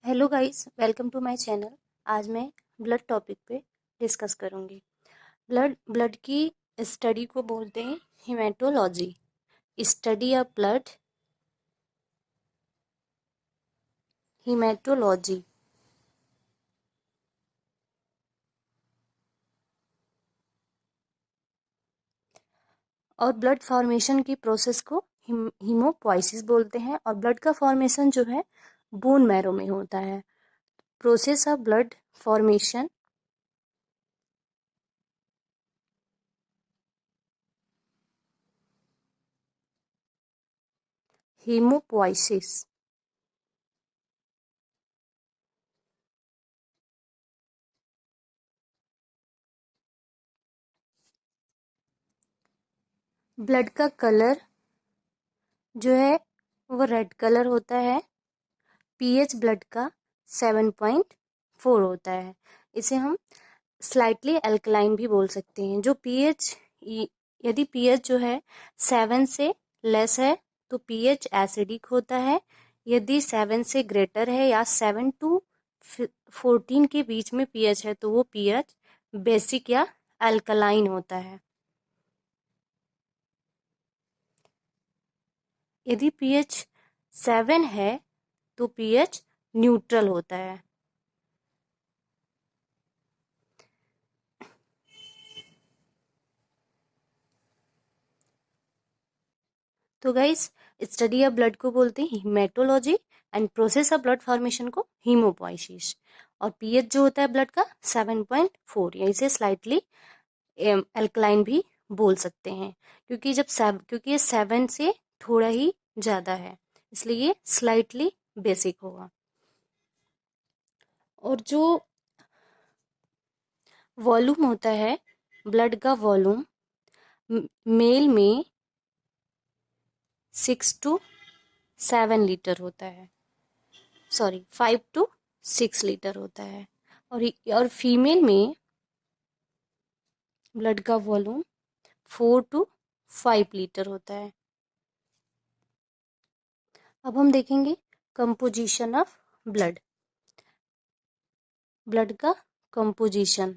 Hello guys, welcome to my channel. आज मैं blood topic पे डिस्कस करूंगी। ब्लड की स्टडी को बोलते हैं haematology. Study of blood, haematology. और ब्लड फॉर्मेशन की प्रोसेस को हीमोपोइसिस बोलते हैं। और ब्लड का फॉर्मेशन जो है बोन मैरो में होता है। Process of blood formation haemopoiesis. Blood का कलर जो है वो रेड कलर होता है। पीएच ब्लड का 7.4 होता है। इसे हम स्लाइटली अल्कलाइन भी बोल सकते हैं। जो पीएच, यदि पीएच जो है 7 से लेस है तो पीएच एसिडिक होता है। यदि 7 से ग्रेटर है या 7 टू 14 के बीच में पीएच है तो वो पीएच बेसिक या अल्कलाइन होता है। यदि पीएच 7 है तो पीएच न्यूट्रल होता है। तो गाइस, स्टडी ऑफ ब्लड को बोलते हैं haematology and process of blood formation को हीमोपोइसिस। और पीएच जो होता है ब्लड का 7.4, या इसे स्लाइटली अल्कलाइन भी बोल सकते हैं, क्योंकि ये 7 से थोड़ा ही ज्यादा है, इसलिए ये स्लाइटली बेसिक होगा। और जो वॉल्यूम होता है ब्लड का, वॉल्यूम मेल में 6 टू 7 लीटर होता है। सॉरी, 5 टू 6 लीटर होता है। और फीमेल में ब्लड का वॉल्यूम 4 टू 5 लीटर होता है। अब हम देखेंगे कंपोजिशन ऑफ ब्लड। ब्लड का कंपोजिशन।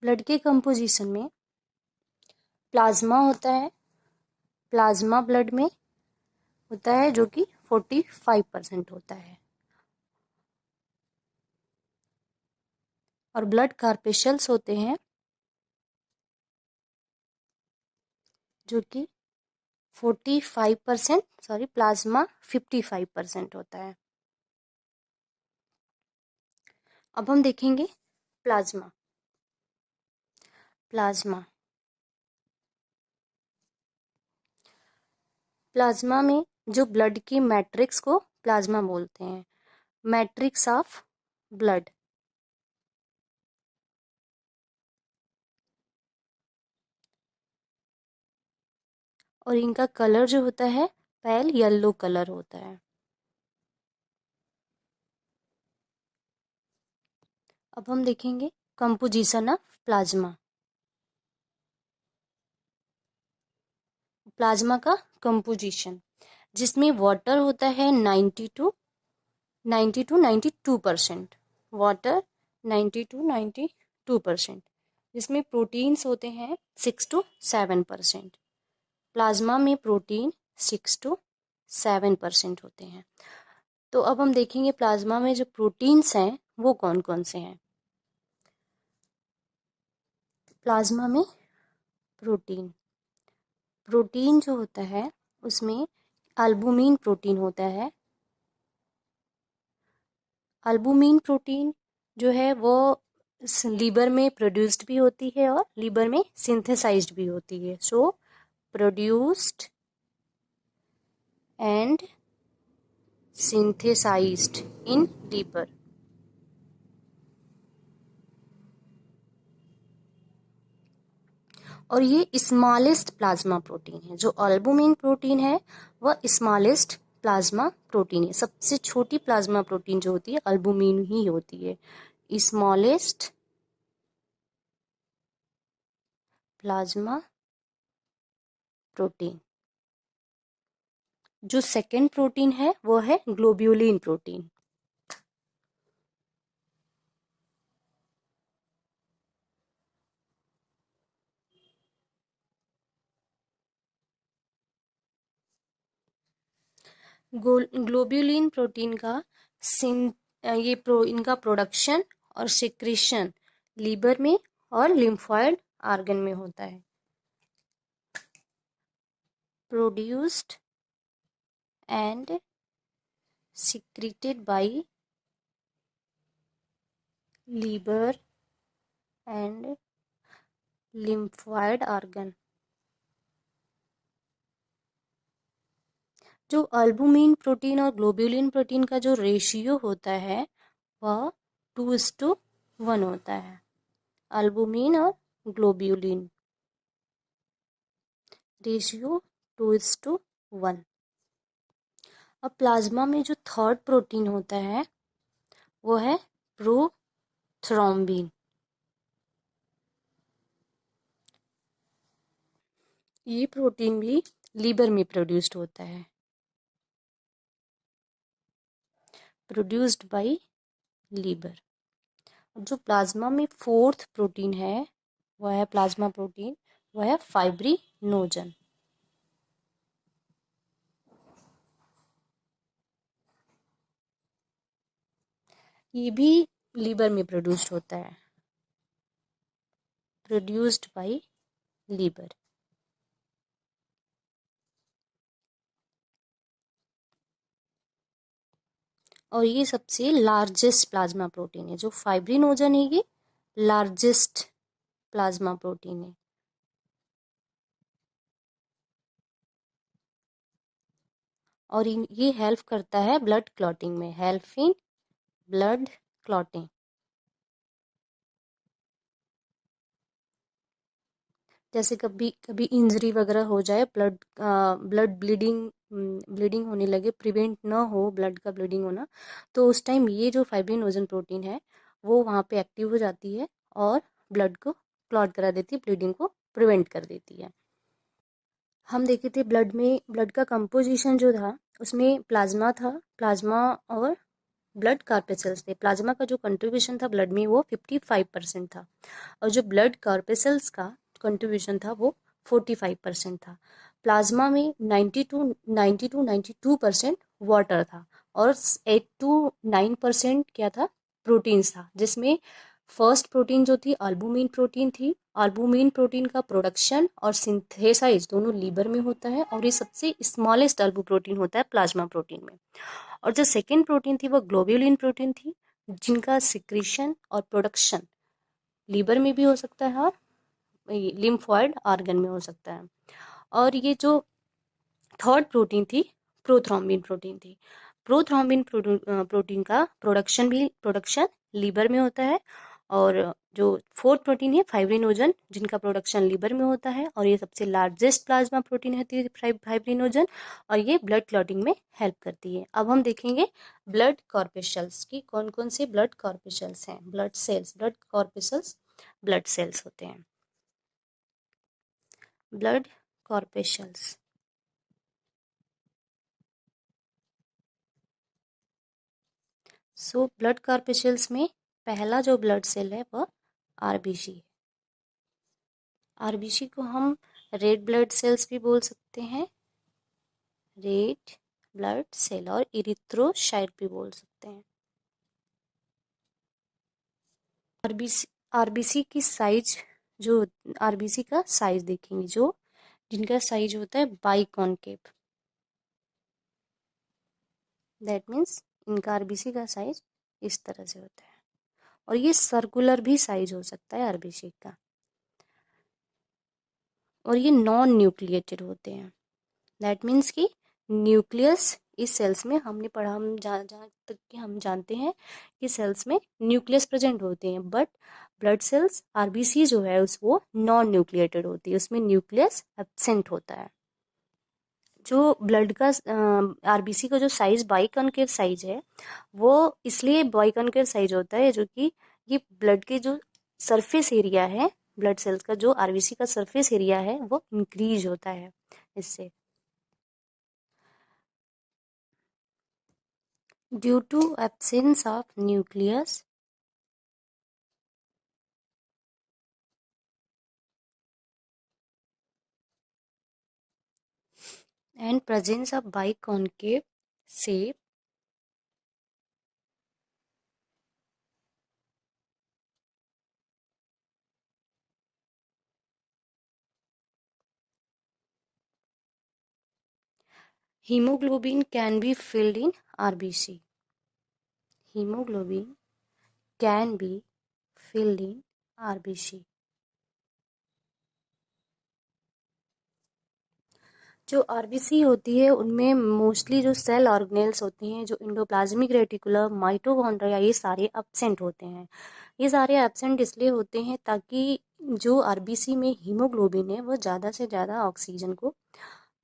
ब्लड के कंपोजिशन में प्लाज्मा होता है। प्लाज्मा ब्लड में होता है जो कि 45% होता है। और ब्लड कार्पेशल्स होते हैं जो कि 45%, सॉरी, प्लाज्मा 55% होता है। अब हम देखेंगे प्लाज्मा। प्लाज्मा प्लाज्मा में जो ब्लड की मैट्रिक्स को प्लाज्मा बोलते हैं। Matrix of blood. और इनका कलर जो होता है पेल येलो कलर होता है। अब हम देखेंगे कंपोजिशन ऑफ प्लाज्मा। प्लाज्मा का कंपोजिशन, जिसमें वाटर होता है 90 टू 92%। Water 90 to 92%। जिसमें प्रोटीन्स होते हैं 6 टू 7%। प्लाज्मा में प्रोटीन 6 टू 7% होते हैं। तो अब हम देखेंगे प्लाज्मा में जो प्रोटीन्स हैं वो कौन कौन से हैं। प्लाज्मा में प्रोटीन प्रोटीन जो होता है उसमें अल्बुमिन प्रोटीन होता है। अल्बुमिन प्रोटीन जो है वो लीवर में प्रोड्यूस्ड भी होती है और लीवर में सिंथेसाइज्ड भी होती है। So produced and synthesised in liver. और ये स्मॉलेस्ट प्लाज्मा प्रोटीन है। जो अल्बुमिन प्रोटीन है वह स्मॉलेस्ट प्लाज्मा प्रोटीन है। सबसे छोटी प्लाज्मा प्रोटीन जो होती है अल्बुमिन ही होती है। Smallest plasma protein. जो सेकेंड प्रोटीन है वो है ग्लोब्यूलिन प्रोटीन। ग्लोब्यूलिन प्रोटीन का इनका प्रोडक्शन और सिक्रीशन लीवर में और लिम्फॉइड ऑर्गन में होता है। Produced and secreted by liver and lymphoid organ। जो अल्बुमिन प्रोटीन और ग्लोब्यूलिन प्रोटीन का जो रेशियो होता है वह 2:1 होता है। अल्बुमिन और ग्लोब्यूलिन रेशियो 2:1। अब प्लाज्मा में जो थर्ड प्रोटीन होता है वो है प्रोथ्रोम्बिन। ये प्रोटीन भी लीवर में प्रोड्यूस्ड होता है, प्रोड्यूस्ड बाय लीवर। जो प्लाज्मा में फोर्थ प्रोटीन है वह है प्लाज्मा प्रोटीन, वह है फाइब्रिनोजन। ये भी लीवर में प्रोड्यूस्ड होता है, प्रोड्यूस्ड बाय लीवर। और ये सबसे लार्जेस्ट प्लाज्मा प्रोटीन है। जो फाइब्रिनोजन है ये लार्जेस्ट प्लाज्मा प्रोटीन है। और ये हेल्प करता है ब्लड क्लॉटिंग में, हेल्प इन ब्लड क्लॉटिंग। जैसे कभी कभी इंजरी वगैरह हो जाए, ब्लड ब्लीडिंग होने लगे, प्रिवेंट ना हो ब्लड का ब्लीडिंग होना, तो उस टाइम ये जो फाइब्रिनोजन प्रोटीन है वो वहाँ पे एक्टिव हो जाती है और ब्लड को क्लॉट करा देती है, ब्लीडिंग को प्रिवेंट कर देती है। हम देखे थे ब्लड का कंपोजिशन जो था उसमें प्लाज्मा था, प्लाज्मा और ब्लड कार्पेसल्स थे। प्लाज्मा का जो कंट्रीब्यूशन था ब्लड में वो 55% था और जो ब्लड कार्पेसल्स का कंट्रीब्यूशन था वो 45% था। प्लाज्मा में 92% वाटर था और 8 to 9% क्या था, प्रोटीन्स था, जिसमें फर्स्ट प्रोटीन जो थी अल्बुमिन प्रोटीन थी। अल्बुमिन प्रोटीन का प्रोडक्शन और सिंथेसाइज दोनों लीवर में होता है और ये सबसे स्मॉलेस्ट अल्बू प्रोटीन होता है प्लाज्मा प्रोटीन में। और जो सेकेंड प्रोटीन थी वो ग्लोब्यूलिन प्रोटीन थी, जिनका सिक्रीशन और प्रोडक्शन लीवर में भी हो सकता है और लिम्फॉइड ऑर्गन में हो सकता है। और ये जो थर्ड प्रोटीन थी प्रोथ्रोम्बिन प्रोटीन थी। प्रोथ्रोम्बिन प्रोटीन का प्रोडक्शन लीवर में होता है। और जो फोर्थ प्रोटीन है फाइब्रिनोजन, जिनका प्रोडक्शन लीवर में होता है और ये सबसे लार्जेस्ट प्लाज्मा प्रोटीन है फाइब्रिनोजन, और ये ब्लड क्लॉटिंग में हेल्प करती है। अब हम देखेंगे ब्लड कॉर्पेशल्स की कौन कौन से ब्लड कॉर्पेशल्स हैं। Blood cells, blood corpuscles blood cells होते हैं। ब्लड कॉर्पेशल्स, सो ब्लड कॉर्पेशल्स में पहला जो ब्लड सेल है वह आरबीसी है। आरबीसी को हम रेड ब्लड सेल्स भी बोल सकते हैं, रेड ब्लड सेल, और इरिथ्रोसाइट भी बोल सकते हैं। आरबीसी की साइज, जो आरबीसी का साइज देखेंगे, जो जिनका साइज होता है बाइकॉनकेव, दैट मीन्स इनका आरबीसी का साइज इस तरह से होता है। और ये सर्कुलर भी साइज हो सकता है आरबीसी का। और ये नॉन न्यूक्लिएटेड होते हैं, दैट मीन्स कि न्यूक्लियस इस सेल्स में हमने पढ़ा, हम जहाँ तक कि हम जानते हैं कि सेल्स में न्यूक्लियस प्रेजेंट होते हैं, बट ब्लड सेल्स आरबीसी जो है उस वो नॉन न्यूक्लिएटेड होती है, उसमें न्यूक्लियस एब्सेंट होता है। जो ब्लड का आरबीसी का जो साइज बाइकॉनकेव साइज है वो इसलिए बाइकॉनकेव साइज होता है जो कि ये ब्लड के जो सरफेस एरिया है, ब्लड सेल्स का जो आरबीसी का सरफेस एरिया है वो इंक्रीज होता है इससे। Due to absence of nucleus and presence of biconcave shape hemoglobin can be filled in RBC. Hemoglobin can be filled in RBC. जो आरबीसी होती है उनमें मोस्टली जो सेल ऑर्गेनेल्स होती हैं, जो इंडोप्लाज्मिक रेटिकुलम, माइटोकॉन्ड्रिया, ये सारे एब्सेंट होते हैं। ये सारे एब्सेंट इसलिए होते हैं ताकि जो आरबीसी में हीमोग्लोबिन है वो ज़्यादा से ज़्यादा ऑक्सीजन को,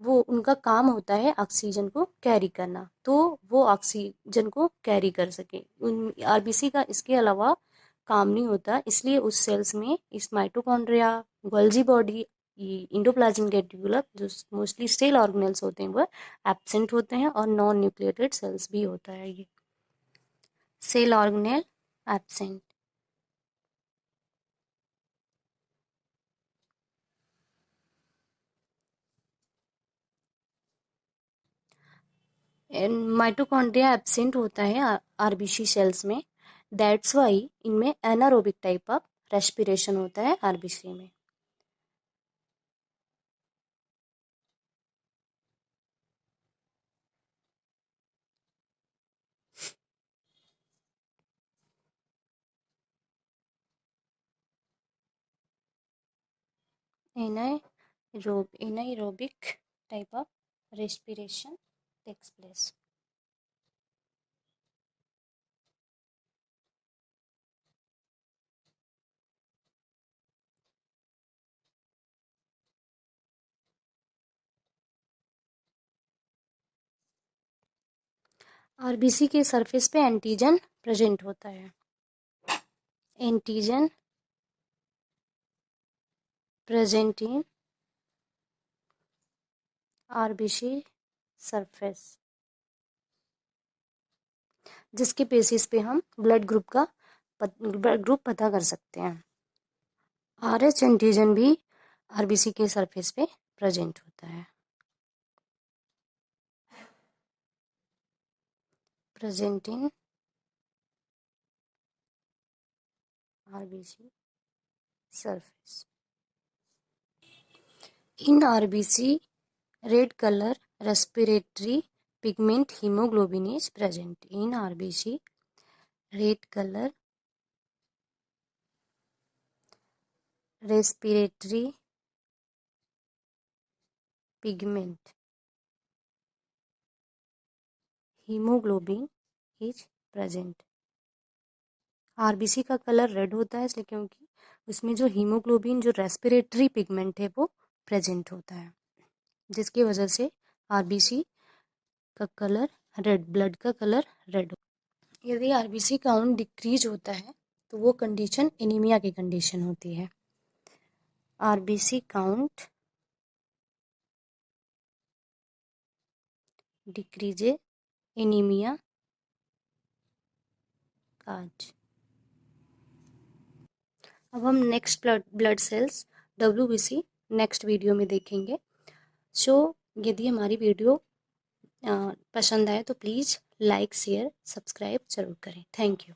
वो उनका काम होता है ऑक्सीजन को कैरी करना, तो वो ऑक्सीजन को कैरी कर सके। उन आरबीसी का इसके अलावा काम नहीं होता, इसलिए उस सेल्स में इस mitochondria, Golgi body, endoplasmic reticulum, जो मोस्टली सेल ऑर्गेनेल्स होते हैं वो एब्सेंट होते हैं, और नॉन न्यूक्लिएटेड सेल्स भी होता है ये cell organelle absent. Mitochondria absent होता है आरबीसी सेल्स में, दैट्स वाई इनमें एनारोबिक टाइप ऑफ रेस्पिरेशन होता है आरबीसी में। Anaerobic type of respiration takes place. RBC के सरफेस पे एंटीजन प्रेजेंट होता है। Antigen present in RBC surface, जिसके बेसिस पे हम ब्लड ग्रुप पता कर सकते हैं। आरएच एंटीजन भी आरबीसी के सरफेस पे प्रेजेंट होता है। Present in RBC surface. In RBC, red color respiratory pigment hemoglobin is present. In RBC, red color respiratory pigment hemoglobin is present. RBC का कलर रेड होता है इसलिए क्योंकि उसमें जो हीमोग्लोबिन, जो रेस्पिरेटरी पिगमेंट है, वो प्रेजेंट होता है, जिसकी वजह से आरबीसी का कलर रेड, ब्लड का कलर रेड। यदि आरबीसी काउंट डिक्रीज होता है तो वो कंडीशन एनीमिया की कंडीशन होती है। आरबीसी काउंट डिक्रीजे एनीमिया काज। अब हम next blood cells WBC next video में देखेंगे। सो यदि हमारी वीडियो पसंद आए तो प्लीज़ लाइक, शेयर, सब्सक्राइब जरूर करें। Thank you.